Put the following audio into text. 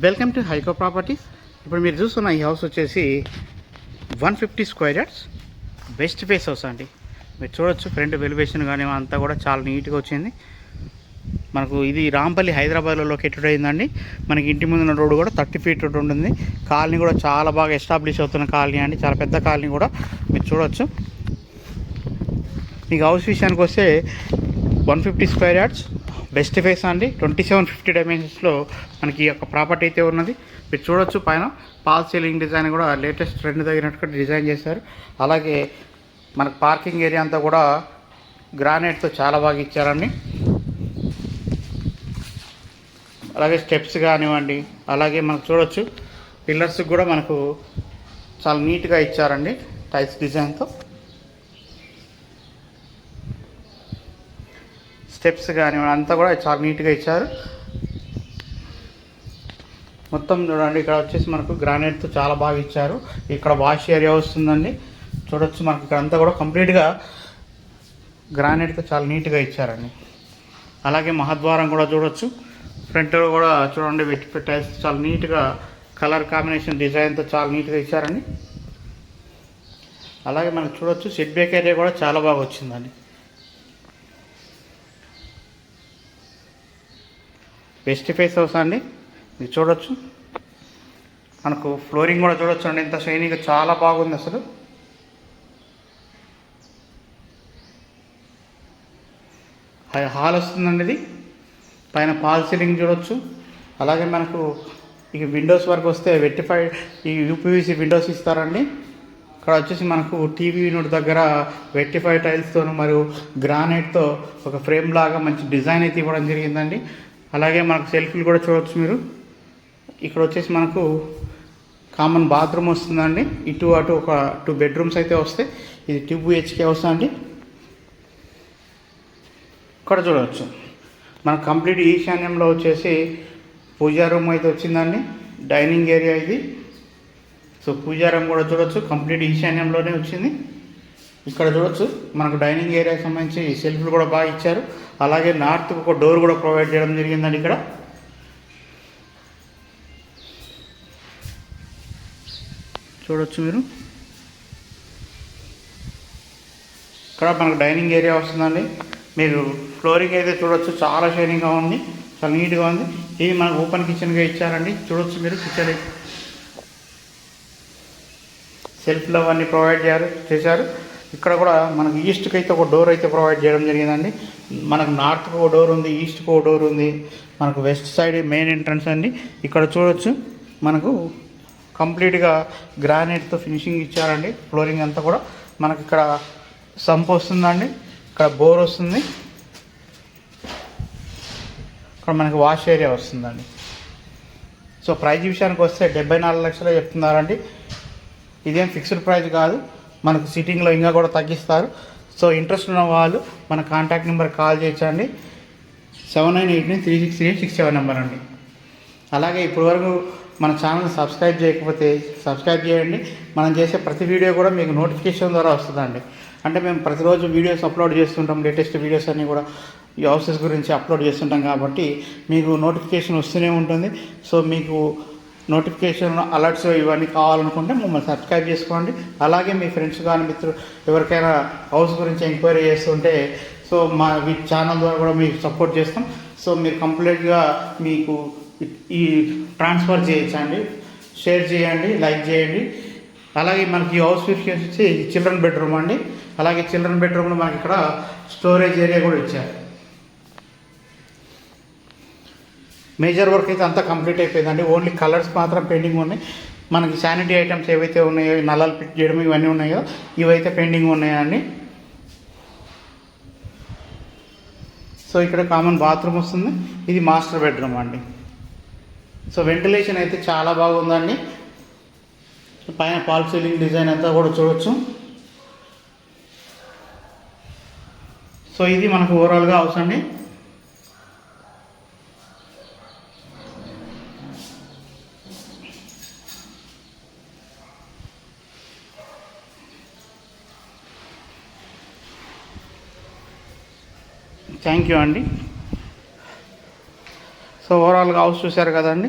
Welcome to హైకో properties. ఇప్పుడు మీరు చూస్తున్న ఈ హౌస్ వచ్చేసి 150 square yards west face house అండి. మీరు చూడొచ్చు ఫ్రంట్ వెలివేషన్ కానీ అంతా కూడా చాలా నీట్గా వచ్చింది. మనకు ఇది రాంపల్లి హైదరాబాద్లో లొకేటెడ్ అయిందండి. మనకి ఇంటి ముందున్న రోడ్డు కూడా 30 ఫీట్ రోడ్ ఉంటుంది. కాలనీ కూడా చాలా బాగా ఎస్టాబ్లిష్ అవుతున్న కాలనీ అండి, చాలా పెద్ద కాలనీ కూడా మీరు చూడొచ్చు. మీకు హౌస్ విషయానికి వస్తే 150 స్క్వేర్ యార్డ్స్ బెస్ట్ ఫేస్ అండి. 2750 డైమెన్షన్స్లో మనకి ఈ యొక్క ప్రాపర్టీ అయితే ఉన్నది. మీరు చూడొచ్చు పైన పాల్ సీలింగ్ డిజైన్ కూడా లేటెస్ట్ ట్రెండ్ తగినట్టుగా డిజైన్ చేశారు. అలాగే మనకు పార్కింగ్ ఏరియా అంతా కూడా గ్రానైట్తో చాలా బాగా ఇచ్చారండి. అలాగే స్టెప్స్ కానివ్వండి, అలాగే మనకు చూడొచ్చు పిల్లర్స్ కూడా మనకు చాలా నీట్గా ఇచ్చారండి టైల్స్ డిజైన్తో. స్టెప్స్ కానివ్వండి అంతా కూడా చాలా నీట్గా ఇచ్చారు. మొత్తం చూడండి, ఇక్కడ వచ్చేసి మనకు గ్రానైట్తో చాలా బాగా ఇచ్చారు. ఇక్కడ వాష్ ఏరియా వస్తుందండి. చూడొచ్చు మనకి ఇక్కడ అంతా కూడా కంప్లీట్గా గ్రానైట్తో చాలా నీట్గా ఇచ్చారండి. అలాగే మహద్వారం కూడా చూడొచ్చు. ఫ్రంట్ కూడా చూడండి వెట్టి టైల్స్ చాలా నీట్గా కలర్ కాంబినేషన్ డిజైన్తో చాలా నీట్గా ఇచ్చారండి. అలాగే మనకు చూడొచ్చు సెట్ బ్యాక్ ఏరియా కూడా చాలా బాగా వచ్చిందండి. వెస్ట్ ఫేస్ హౌస్ అండి. ఇది చూడొచ్చు మనకు ఫ్లోరింగ్ కూడా చూడొచ్చు అండి, ఎంత షైనీగా చాలా బాగుంది అసలు. హాల్ వస్తుందండి. ఇది పైన పాల్ సీలింగ్ చూడొచ్చు. అలాగే మనకు ఇక విండోస్ వరకు వస్తే వెట్టిఫైడ్ ఈ యూపీవీసీ విండోస్ ఇస్తారండి. ఇక్కడ వచ్చేసి మనకు టీవీ యూనిట్ దగ్గర వెట్టిఫైడ్ టైల్స్తో మరియు గ్రానైట్తో ఒక ఫ్రేమ్ లాగా మంచి డిజైన్ అయితే ఇవ్వడం జరిగిందండి. అలాగే మనకు సెల్ఫీలు కూడా చూడవచ్చు మీరు. ఇక్కడ వచ్చేసి మనకు కామన్ బాత్రూమ్ వస్తుందండి. ఇటు అటు ఒక 2 బెడ్రూమ్స్ అయితే వస్తాయి. ఇది 2 BHK హౌస్ అండి. ఇక్కడ చూడవచ్చు మనకు కంప్లీట్ ఈశాన్యంలో వచ్చేసి పూజా రూమ్ అయితే వచ్చిందండి. డైనింగ్ ఏరియా ఇది. సో పూజా రూమ్ కూడా చూడవచ్చు కంప్లీట్ ఈశాన్యంలోనే వచ్చింది. ఇక్కడ చూడొచ్చు మనకు డైనింగ్ ఏరియాకి సంబంధించి సెల్ఫ్లు కూడా బాగా ఇచ్చారు. అలాగే నార్త్కి ఒక డోర్ కూడా ప్రొవైడ్ చేయడం జరిగిందండి. ఇక్కడ చూడొచ్చు మీరు. ఇక్కడ మనకు డైనింగ్ ఏరియా వస్తుందండి. మీరు ఫ్లోరింగ్ అయితే చూడొచ్చు చాలా షైనింగ్గా ఉంది, చాలా నీట్గా ఉంది. ఇది మనకు ఓపెన్ కిచెన్గా ఇచ్చారండి. చూడొచ్చు మీరు కిచెన్ సెల్ఫ్లు అవన్నీ ప్రొవైడ్ చేశారు. ఇక్కడ కూడా మనకు ఈస్ట్కి అయితే ఒక డోర్ అయితే ప్రొవైడ్ చేయడం జరిగిందండి. మనకు నార్త్కి ఒక డోర్ ఉంది, ఈస్ట్కి ఒక డోర్ ఉంది. మనకు వెస్ట్ సైడ్ మెయిన్ ఎంట్రన్స్ అండి. ఇక్కడ చూడొచ్చు మనకు కంప్లీట్గా గ్రానైట్తో ఫినిషింగ్ ఇచ్చారండి. ఫ్లోరింగ్ అంతా కూడా మనకి ఇక్కడ సంప్ వస్తుందండి, ఇక్కడ బోర్ వస్తుంది, ఇక్కడ మనకి వాష్ ఏరియా వస్తుందండి. సో ప్రైజ్ విషయానికి వస్తే 74 లక్షలు చెప్తున్నారండి. ఇదేం ఫిక్స్డ్ ప్రైజ్ కాదు, మనకు సిట్టింగ్లో ఇంకా కూడా తగ్గిస్తారు. సో ఇంట్రెస్ట్ ఉన్న వాళ్ళు మన కాంటాక్ట్ నెంబర్ కాల్ చేయొచ్చండి. 7989363867 నెంబర్ అండి. అలాగే ఇప్పటివరకు మన ఛానల్ సబ్స్క్రైబ్ చేయకపోతే సబ్స్క్రైబ్ చేయండి. మనం చేసే ప్రతి వీడియో కూడా మీకు నోటిఫికేషన్ ద్వారా వస్తుందండి. అంటే మేము ప్రతిరోజు వీడియోస్ అప్లోడ్ చేస్తుంటాం, లేటెస్ట్ వీడియోస్ అన్నీ కూడా ఈ హౌసెస్ గురించి అప్లోడ్ చేస్తుంటాం కాబట్టి మీకు నోటిఫికేషన్ వస్తూనే ఉంటుంది. సో మీకు నోటిఫికేషన్ అలర్ట్స్ ఇవన్నీ కావాలనుకుంటే మమ్మల్ని సబ్స్క్రైబ్ చేసుకోండి. అలాగే మీ ఫ్రెండ్స్ కానీ మిత్రులు ఎవరికైనా హౌస్ గురించి ఎంక్వైరీ చేస్తుంటే సో మా ఛానల్ ద్వారా కూడా మీకు సపోర్ట్ చేస్తాం. సో మీరు కంప్లీట్గా మీకు ఈ ట్రాన్స్ఫర్ చేయొచ్చండి. షేర్ చేయండి, లైక్ చేయండి. అలాగే మనకి ఈ హౌస్ వచ్చి చిల్డ్రన్ బెడ్రూమ్ అండి. అలాగే చిల్డ్రన్ బెడ్రూమ్లో మనకి ఇక్కడ స్టోరేజ్ ఏరియా కూడా ఇచ్చారు. మేజర్ వర్క్ అయితే అంతా కంప్లీట్ అయిపోయిందండి. ఓన్లీ కలర్స్ మాత్రం పెండింగ్ ఉన్నాయి. మనకి శానిటరీ ఐటమ్స్ ఏవైతే ఉన్నాయో, నల్లాలు ఫిట్ చేయడం ఇవన్నీ ఉన్నాయో ఇవైతే పెండింగ్ ఉన్నాయండి. సో ఇక్కడ కామన్ బాత్రూమ్ వస్తుంది. ఇది మాస్టర్ బెడ్రూమ్ అండి. సో వెంటిలేషన్ అయితే చాలా బాగుందండి. పైన పాల్ సీలింగ్ డిజైన్ అంతా కూడా చూడొచ్చు. సో ఇది మనకు ఓవరాల్గా హౌస్ అండి. థ్యాంక్ యూ అండి. సో ఓవరాల్గా హౌస్ చూశారు కదండి.